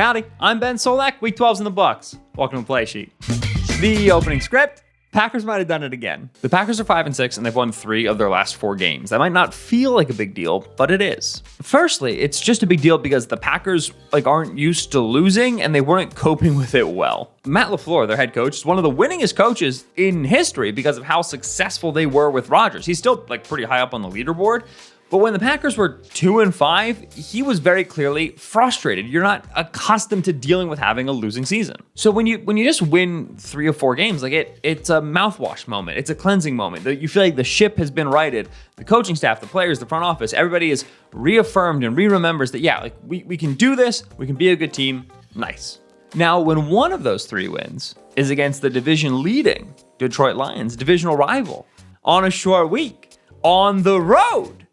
Howdy, I'm Ben Solak, Week 12's in the books. Welcome to Play Sheet. The opening script, Packers might have done it again. The Packers are 5-6 and they've won 3 of their last 4 games. That might not feel like a big deal, but it is. Firstly, it's just a big deal because the Packers aren't used to losing and they weren't coping with it well. Matt LaFleur, their head coach, is one of the winningest coaches in history because of how successful they were with Rodgers. He's still pretty high up on the leaderboard. But when the Packers were 2-5, he was very clearly frustrated. You're not accustomed to dealing with having a losing season. So when you just win 3 or 4 games, it's a mouthwash moment. It's a cleansing moment. You feel like the ship has been righted. The coaching staff, the players, the front office, everybody is reaffirmed and remembers that, we can do this. We can be a good team. Nice. Now, when one of those 3 wins is against the division-leading Detroit Lions, divisional rival, on a short week, on the road,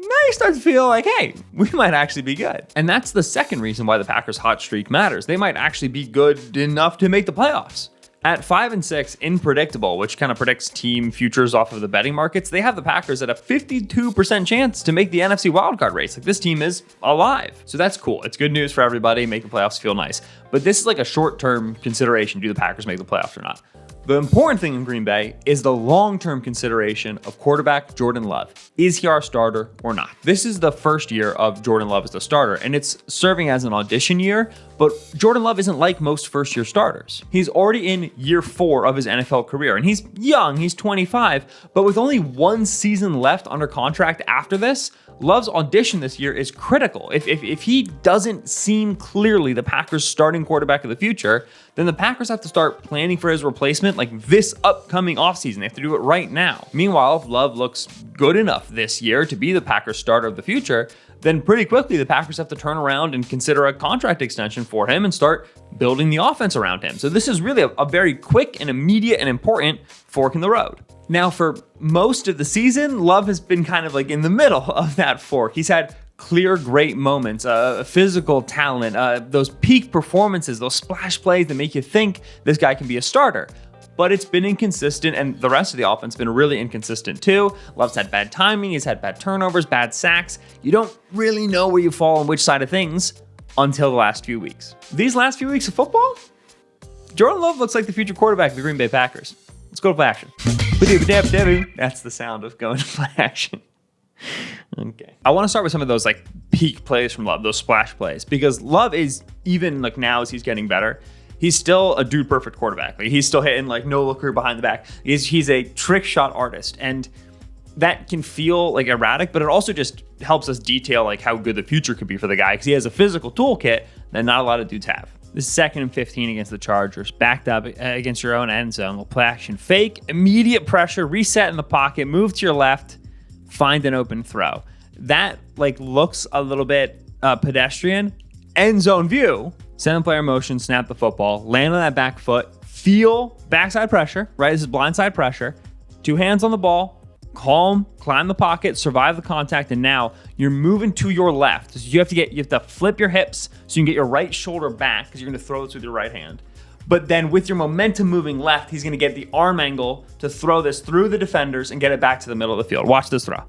now you start to feel like, hey, we might actually be good. And that's the second reason why the Packers' hot streak matters. They might actually be good enough to make the playoffs. At 5-6 in predictable, which kind of predicts team futures off of the betting markets, they have the Packers at a 52% chance to make the NFC wildcard race. This team is alive. So that's cool. It's good news for everybody. Make the playoffs feel nice. But this is a short-term consideration. Do the Packers make the playoffs or not? The important thing in Green Bay is the long-term consideration of quarterback Jordan Love. Is he our starter or not? This is the first year of Jordan Love as the starter, and it's serving as an audition year, but Jordan Love isn't like most first-year starters. He's already in year 4 of his NFL career, and he's young, he's 25, but with only 1 season left under contract after this, Love's audition this year is critical. If he doesn't seem clearly the Packers' starting quarterback of the future, then the Packers have to start planning for his replacement this upcoming offseason. They have to do it right now. Meanwhile, if Love looks good enough this year to be the Packers' starter of the future, then pretty quickly the Packers have to turn around and consider a contract extension for him and start building the offense around him. So this is really a very quick and immediate and important fork in the road. Now, for most of the season, Love has been kind of in the middle of that fork. He's had clear, great moments, physical talent, those peak performances, those splash plays that make you think this guy can be a starter. But it's been inconsistent, and the rest of the offense has been really inconsistent too. Love's had bad timing, he's had bad turnovers, bad sacks. You don't really know where you fall on which side of things until the last few weeks. These last few weeks of football, Jordan Love looks like the future quarterback of the Green Bay Packers. Let's go to play action. That's the sound of going to play action. Okay. I want to start with some of those peak plays from Love, those splash plays, because Love is, even now as he's getting better, he's still a dude perfect quarterback. He's still hitting no looker behind the back. He's a trick shot artist, and that can feel erratic, but it also just helps us detail how good the future could be for the guy, because he has a physical toolkit that not a lot of dudes have. This is 2nd and 15 against the Chargers. Backed up against your own end zone. We'll play action fake, immediate pressure, reset in the pocket, move to your left, find an open throw. That looks a little bit pedestrian. End zone view. 7-player motion, snap the football, land on that back foot, feel backside pressure, right? This is blindside pressure. 2 hands on the ball, calm, climb the pocket, survive the contact, and now you're moving to your left. So you have to flip your hips so you can get your right shoulder back because you're going to throw this with your right hand. But then with your momentum moving left, he's going to get the arm angle to throw this through the defenders and get it back to the middle of the field. Watch this throw.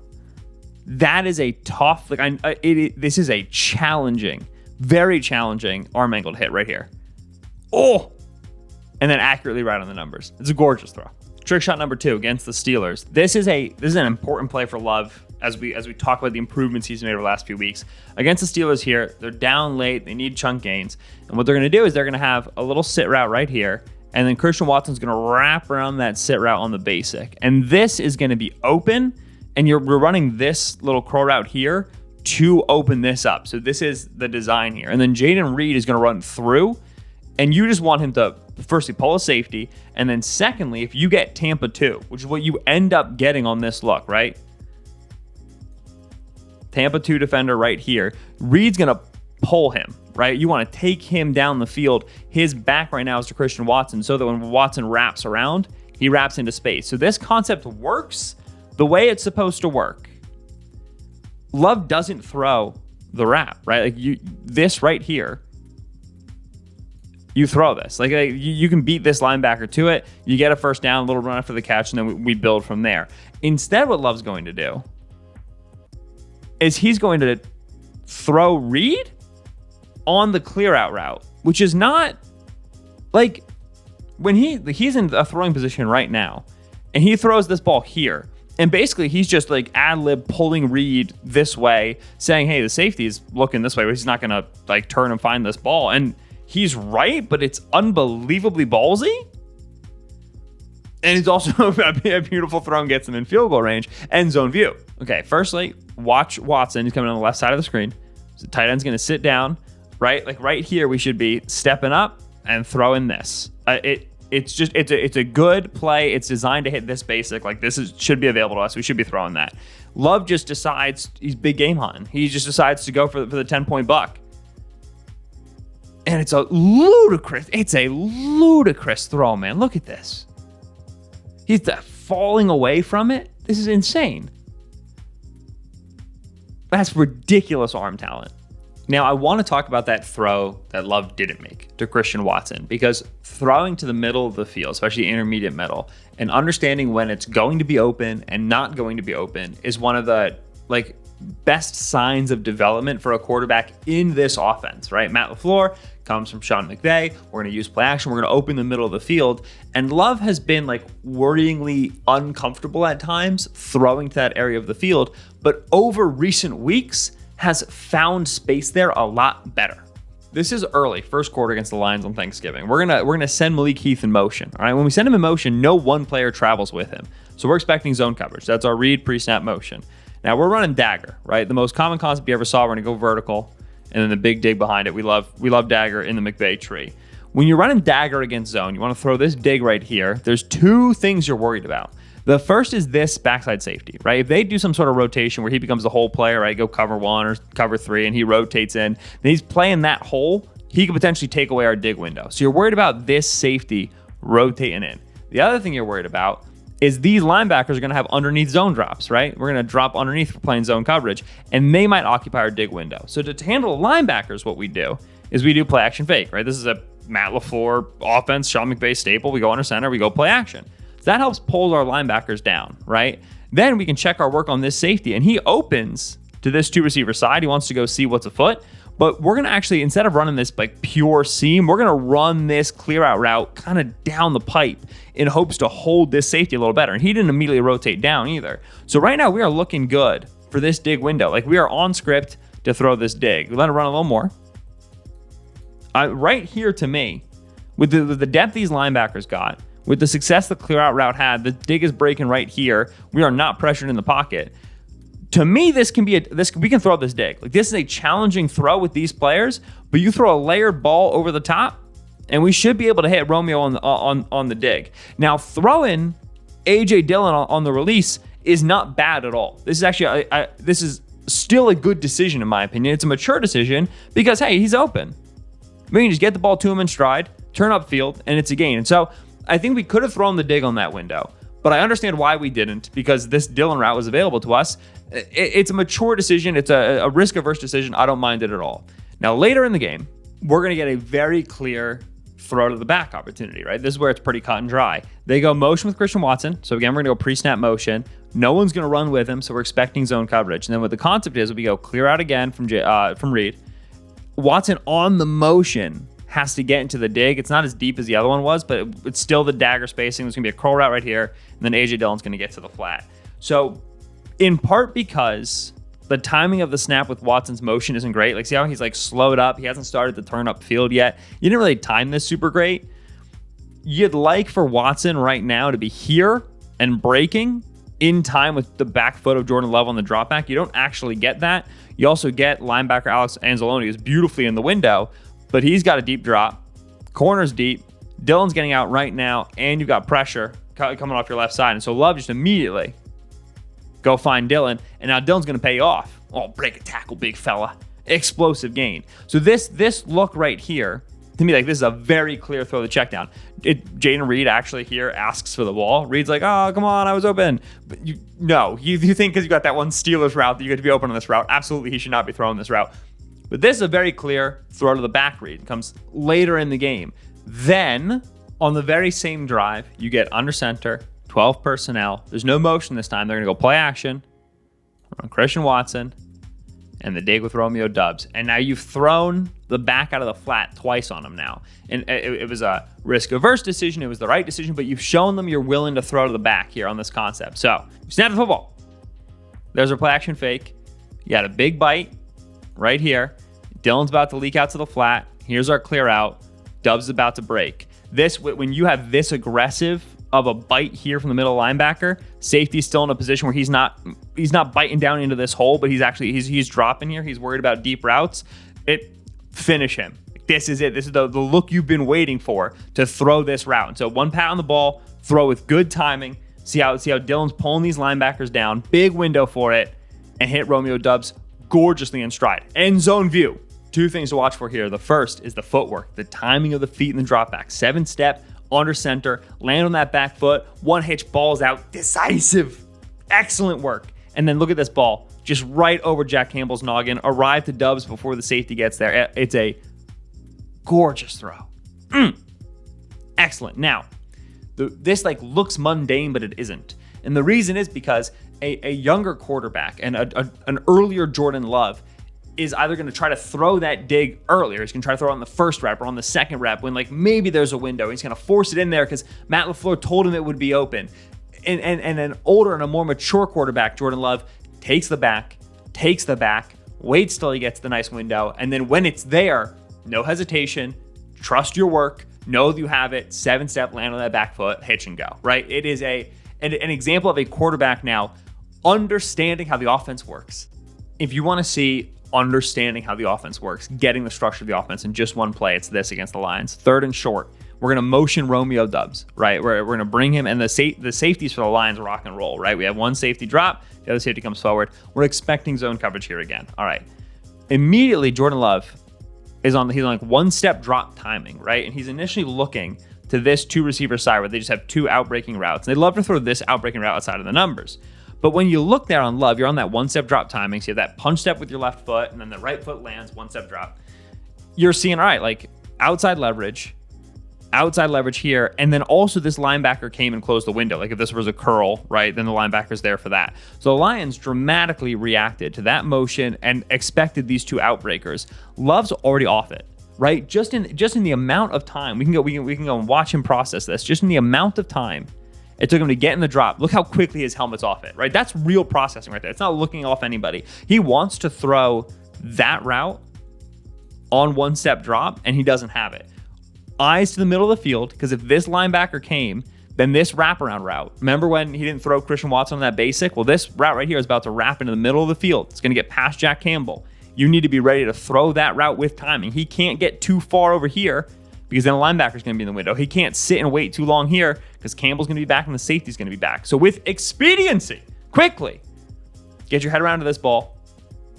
That is a tough, this is a challenging, very challenging arm angle to hit right here. Oh! And then accurately right on the numbers. It's a gorgeous throw. Trick shot number 2 against the Steelers. This is an important play for Love as we talk about the improvements he's made over the last few weeks. Against the Steelers here, they're down late, they need chunk gains. And what they're going to do is they're going to have a little sit route right here, and then Christian Watson's going to wrap around that sit route on the basic. And this is going to be open, and we're running this little curl route here to open this up. So this is the design here. And then Jaden Reed is going to run through, and you just want him to firstly pull a safety, and then secondly, if you get Tampa 2, which is what you end up getting on this look, right? Tampa 2 defender right here. Reed's going to pull him, right? You want to take him down the field. His back right now is to Christian Watson, so that when Watson wraps around, he wraps into space. So this concept works the way it's supposed to work. Love doesn't throw the wrap, right? This right here, you throw this. You can beat this linebacker to it. You get a first down, a little run after the catch, and then we build from there. Instead, what Love's going to do is he's going to throw Reed on the clear out route, which is not like when he's in a throwing position right now and he throws this ball here. And basically, he's just like ad-lib pulling Reed this way, saying, hey, the safety is looking this way. He's not going to like turn and find this ball. And he's right, but it's unbelievably ballsy. And it's also a beautiful throw and gets him in field goal range. End zone view. Okay, firstly, watch Watson. He's coming on the left side of the screen. So the tight end's going to sit down, right? Like right here, we should be stepping up and throwing this. It's a good play. It's designed to hit this basic. Like should be available to us. We should be throwing that. Love just decides he's big game hunting. He just decides to go for the 10-point buck. And it's a ludicrous throw, man. Look at this. He's falling away from it. This is insane. That's ridiculous arm talent. Now, I want to talk about that throw that Love didn't make to Christian Watson, because throwing to the middle of the field, especially intermediate middle, and understanding when it's going to be open and not going to be open is one of the best signs of development for a quarterback in this offense, right? Matt LaFleur comes from Sean McVay. We're going to use play action. We're going to open the middle of the field. And Love has been worryingly uncomfortable at times throwing to that area of the field, but over recent weeks has found space there a lot better. This is early, first quarter against the Lions on Thanksgiving. We're gonna send Malik Heath in motion. All right, when we send him in motion, no one player travels with him. So we're expecting zone coverage. That's our read pre-snap motion. Now we're running dagger, right? The most common concept you ever saw. We're gonna go vertical, and then the big dig behind it. We love dagger in the McVay tree. When you're running dagger against zone, you want to throw this dig right here. There's two things you're worried about. The first is this backside safety, right? If they do some sort of rotation where he becomes the hole player, right? Go cover 1 or cover 3 and he rotates in, then he's playing that hole. He could potentially take away our dig window. So you're worried about this safety rotating in. The other thing you're worried about is these linebackers are going to have underneath zone drops, right? We're going to drop underneath for playing zone coverage, and they might occupy our dig window. So to handle linebackers, what we do is we do play action fake, right? This is a Matt LaFleur offense, Sean McVay staple. We go under center, we go play action. So that helps pull our linebackers down, right? Then we can check our work on this safety, and he opens to this 2 receiver side. He wants to go see what's afoot, but we're going to actually, instead of running this pure seam, we're going to run this clear out route kind of down the pipe in hopes to hold this safety a little better. And he didn't immediately rotate down either. So right now we are looking good for this dig window. We are on script to throw this dig. We let it run a little more. Right here to me, with the depth these linebackers got, with the success the clear out route had, the dig is breaking right here. We are not pressured in the pocket. To me, this can be we can throw this dig. This is a challenging throw with these players, but you throw a layered ball over the top, and we should be able to hit Romeo on the dig. Now, throwing AJ Dillon on the release is not bad at all. This is actually this is still a good decision in my opinion. It's a mature decision because hey, he's open. We can just get the ball to him in stride, turn upfield, and it's a gain. And so I think we could have thrown the dig on that window, but I understand why we didn't, because this Dillon route was available to us. It's a mature decision. It's a risk-averse decision. I don't mind it at all. Now, later in the game, we're going to get a very clear throw to the back opportunity, right? This is where it's pretty cut and dry. They go motion with Christian Watson. So again, we're going to go pre-snap motion. No one's going to run with him, so we're expecting zone coverage. And then what the concept is, we go clear out again from Reed. Watson on the motion has to get into the dig. It's not as deep as the other one was, but it's still the dagger spacing. There's going to be a curl route right here, and then AJ Dillon's going to get to the flat. So in part because the timing of the snap with Watson's motion isn't great. See how he's slowed up? He hasn't started to turn up field yet. You didn't really time this super great. You'd like for Watson right now to be here and breaking in time with the back foot of Jordan Love on the drop back. You don't actually get that. You also get linebacker Alex Anzalone, who's beautifully in the window, but he's got a deep drop. Corner's deep. Dillon's getting out right now, and you've got pressure coming off your left side. And so Love just immediately go find Dillon, and now Dillon's going to pay you off. Oh, break a tackle, big fella. Explosive gain. So this look right here, to me, this is a very clear throw the check down. Jaden Reed actually here asks for the ball. Reed's like, oh, come on, I was open. But you think because you got that one Steelers route that you get to be open on this route. Absolutely, he should not be throwing this route. But this is a very clear throw to the back read. It comes later in the game. Then, on the very same drive, you get under center, 12 personnel. There's no motion this time. They're going to go play action on Christian Watson. and the dig with Romeo Dubs. And now you've thrown the back out of the flat twice on them now. And it was a risk-averse decision. It was the right decision, but you've shown them you're willing to throw to the back here on this concept. So, snap the football. There's our play action fake. You got a big bite right here. Dylan's about to leak out to the flat. Here's our clear out. Dubs is about to break. This, when you have this aggressive of a bite here from the middle linebacker, safety's still in a position where he's not biting down into this hole, but he's dropping here. He's worried about deep routes. Finish him. This is it. This is the look you've been waiting for to throw this route. And so one pat on the ball, throw with good timing. See how Dylan's pulling these linebackers down. Big window for it, and hit Romeo Dubs gorgeously in stride. End zone view. Two things to watch for here. The first is the footwork, the timing of the feet in the drop back. 7-step, under center, land on that back foot, one hitch, ball's out, decisive, excellent work. And then look at this ball, just right over Jack Campbell's noggin, arrived to Dubs before the safety gets there. It's a gorgeous throw. Excellent. Now, this looks mundane, but it isn't. And the reason is because a younger quarterback and an earlier Jordan Love is either going to try to throw that dig earlier. He's going to try to throw it on the first rep or on the second rep when maybe there's a window. He's going to force it in there because Matt LaFleur told him it would be open. And an older and a more mature quarterback, Jordan Love, takes the back, waits till he gets the nice window, and then when it's there, no hesitation, trust your work, know that you have it, 7-step, land on that back foot, hitch and go, right? It is an example of a quarterback now understanding how the offense works. If you want to see understanding how the offense works, getting the structure of the offense in just one play, it's this against the Lions. 3rd and short. We're going to motion Romeo Dubs, right? We're going to bring him, and the safeties for the Lions rock and roll, right? We have one safety drop, the other safety comes forward. We're expecting zone coverage here again. All right. Immediately, Jordan Love he's on 1-step drop timing, right? And he's initially looking to this 2-receiver side where they just have 2 outbreaking routes. And they love to throw this outbreaking route outside of the numbers. But when you look there on Love, you're on that 1-step drop timing. So you have that punch step with your left foot, and then the right foot lands, 1-step drop. You're seeing, all right, outside leverage here, and then also this linebacker came and closed the window. If this was a curl, right, then the linebacker's there for that. So the Lions dramatically reacted to that motion and expected these 2 outbreakers. Love's already off it, right? Just in the amount of time, we can go and watch him process this. Just in the amount of time it took him to get in the drop. Look how quickly his helmet's off it, right? That's real processing right there. It's not looking off anybody. He wants to throw that route on 1-step drop, and he doesn't have it. Eyes to the middle of the field, because if this linebacker came, then this wraparound route. Remember when he didn't throw Christian Watson on that basic? Well, this route right here is about to wrap into the middle of the field. It's going to get past Jack Campbell. You need to be ready to throw that route with timing. He can't get too far over here because then the linebacker's going to be in the window. He can't sit and wait too long here because Campbell's going to be back and the safety's going to be back. So with expediency, quickly, get your head around to this ball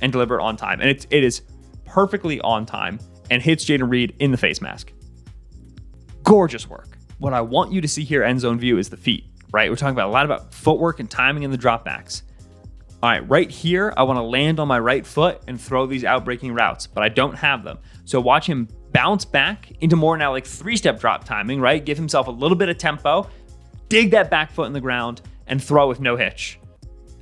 and deliver it on time. And it is perfectly on time and hits Jaden Reed in the face mask. Gorgeous work. What I want you to see here, end zone view, is the feet, right? We're talking about a lot about footwork and timing in the dropbacks. All right, right here, I want to land on my right foot and throw these outbreaking routes, but I don't have them. So watch him bounce back into more now 3-step drop timing, right? Give himself a little bit of tempo, dig that back foot in the ground, and throw with no hitch.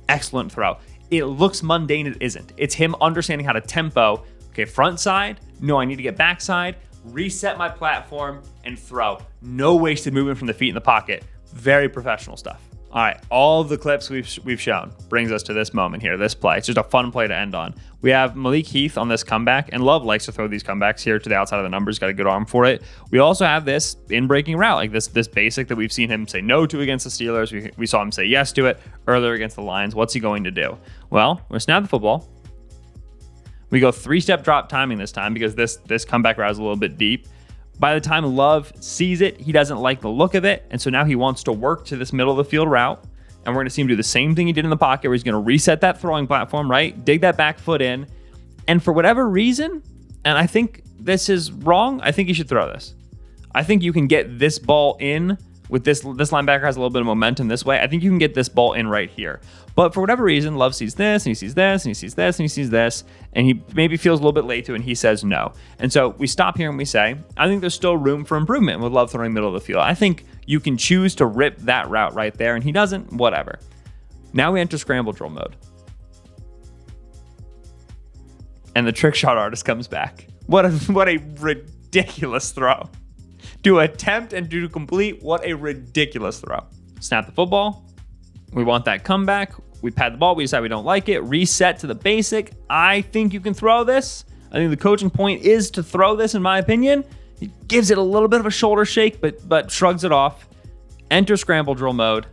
Excellent throw. It looks mundane, it isn't. It's him understanding how to tempo. Okay, front side, no, I need to get backside, reset my platform, and throw. No wasted movement from the feet in the pocket. Very professional stuff. All right, all of the clips we've shown brings us to this moment here, this play. It's just a fun play to end on. We have Malik Heath on this comeback, and Love likes to throw these comebacks here to the outside of the numbers. Got a good arm for it. We also have this in-breaking route, this basic that we've seen him say no to against the Steelers. We saw him say yes to it earlier against the Lions. What's he going to do? Well, we're going to snap the football. We go 3-step drop timing this time because this comeback route is a little bit deep. By the time Love sees it, he doesn't like the look of it, and so now he wants to work to this middle of the field route, and we're going to see him do the same thing he did in the pocket where he's going to reset that throwing platform, right? Dig that back foot in, and for whatever reason, and I think this is wrong, I think you should throw this. I think you can get this ball in with this linebacker has a little bit of momentum this way. I think you can get this ball in right here. But for whatever reason, Love sees this, and he sees this, and he sees this, and he sees this, and he maybe feels a little bit late to it, and he says no. And so we stop here and we say, I think there's still room for improvement with Love throwing middle of the field. I think you can choose to rip that route right there, and he doesn't, whatever. Now we enter scramble drill mode. And the trick shot artist comes back. What a ridiculous throw. To attempt and to complete, what a ridiculous throw. Snap the football. We want that comeback. We pad the ball. We decide we don't like it. Reset to the basic. I think you can throw this. I think the coaching point is to throw this, in my opinion. He gives it a little bit of a shoulder shake, but shrugs it off. Enter scramble drill mode.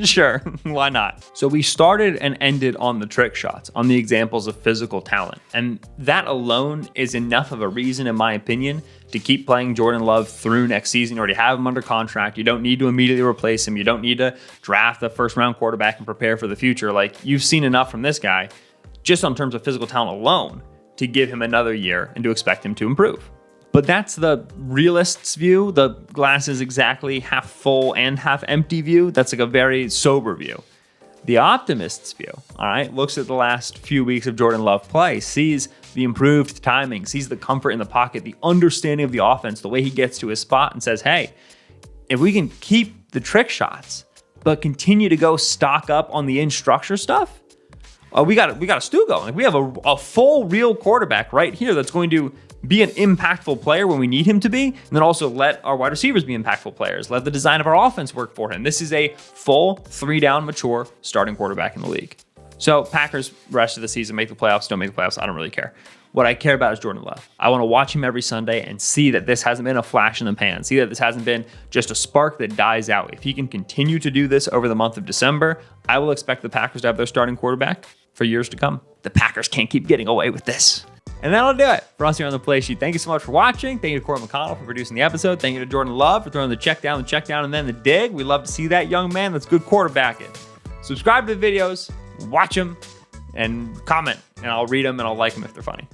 Sure, why not? So we started and ended on the trick shots, on the examples of physical talent. And that alone is enough of a reason, in my opinion, to keep playing Jordan Love through next season. You already have him under contract. You don't need to immediately replace him. You don't need to draft a first-round quarterback and prepare for the future. Like, you've seen enough from this guy, just in terms of physical talent alone, to give him another year and to expect him to improve. But that's the realist's view. The glass is exactly half full and half empty view. That's like a very sober view. The optimist's view, all right, looks at the last few weeks of Jordan Love play, sees the improved timing, sees the comfort in the pocket, the understanding of the offense, the way he gets to his spot, and says, hey, if we can keep the trick shots, but continue to go stock up on the in structure stuff, we got a stew going. Like, we have a full real quarterback right here that's going to be an impactful player when we need him to be, and then also let our wide receivers be impactful players. Let the design of our offense work for him. This is a full 3-down mature starting quarterback in the league. So Packers rest of the season, make the playoffs, don't make the playoffs, I don't really care. What I care about is Jordan Love. I want to watch him every Sunday and see that this hasn't been a flash in the pan. See that this hasn't been just a spark that dies out. If he can continue to do this over the month of December, I will expect the Packers to have their starting quarterback for years to come. The Packers can't keep getting away with this. And that'll do it for us here on the Play Sheet. Thank you so much for watching. Thank you to Corey McConnell for producing the episode. Thank you to Jordan Love for throwing the check down, and then the dig. We love to see that young man. That's good quarterbacking. Subscribe to the videos, watch them, and comment. And I'll read them and I'll like them if they're funny.